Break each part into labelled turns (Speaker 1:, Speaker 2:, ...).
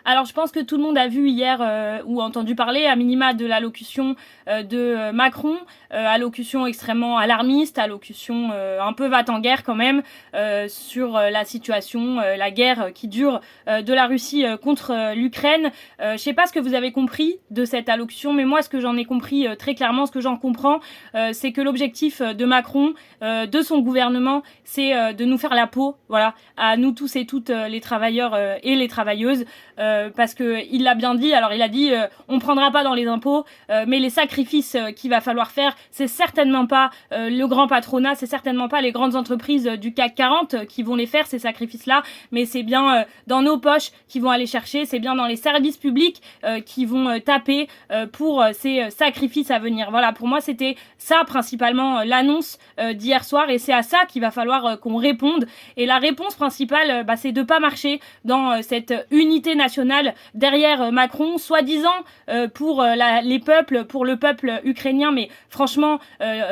Speaker 1: Alors, je pense que tout le monde a vu hier ou entendu parler, à minima, de l'allocution de Macron, allocution extrêmement alarmiste, allocution un peu va-t-en-guerre quand même, sur la situation, la guerre qui dure de la Russie contre l'Ukraine. Je sais pas ce que vous avez compris de cette allocution, mais moi, ce que j'en ai compris très clairement, ce que j'en comprends, c'est que l'objectif de Macron, de son gouvernement, c'est de nous faire la peau, voilà, à nous tous et toutes les travailleurs et les travailleuses, parce que il l'a bien dit. Alors il a dit on prendra pas dans les impôts, mais les sacrifices qu'il va falloir faire, c'est certainement pas le grand patronat, c'est certainement pas les grandes entreprises du CAC 40 qui vont les faire, ces sacrifices-là, mais c'est bien dans nos poches qu'ils vont aller chercher, c'est bien dans les services publics qui vont taper pour ces sacrifices à venir. Voilà, pour moi c'était ça principalement l'annonce d'hier soir, et c'est à ça qu'il va falloir qu'on réponde. Et la réponse principale, c'est de pas marcher dans cette unité nationale derrière Macron, soi-disant pour les peuples, pour le peuple ukrainien, mais franchement,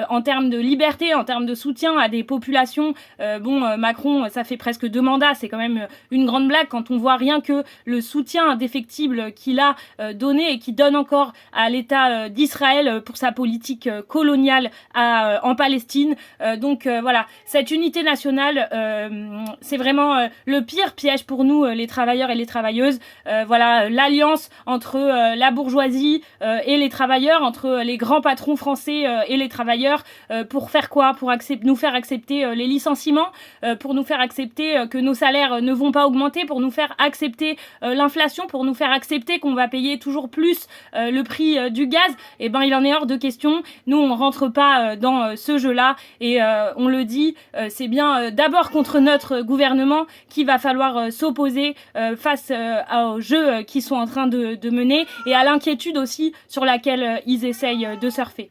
Speaker 1: en termes de liberté, en termes de soutien à des populations, Macron, ça fait presque 2 mandats, c'est quand même une grande blague quand on voit rien que le soutien indéfectible qu'il a donné et qui donne encore à l'État d'Israël pour sa politique coloniale en Palestine. Donc voilà, cette unité nationale, c'est vraiment le pire piège pour nous, les travailleurs et les travailleuses. Voilà, l'alliance entre la bourgeoisie et les travailleurs, entre les grands patrons français et les travailleurs, pour faire quoi? Pour nous faire accepter les licenciements, pour nous faire accepter que nos salaires ne vont pas augmenter, pour nous faire accepter l'inflation, pour nous faire accepter qu'on va payer toujours plus le prix du gaz. Eh ben, il en est hors de question. Nous, on rentre pas dans ce jeu-là, et on le dit, c'est bien d'abord contre notre gouvernement qu'il va falloir s'opposer face aux jeux qu'ils sont en train de mener, et à l'inquiétude aussi sur laquelle ils essayent de surfer.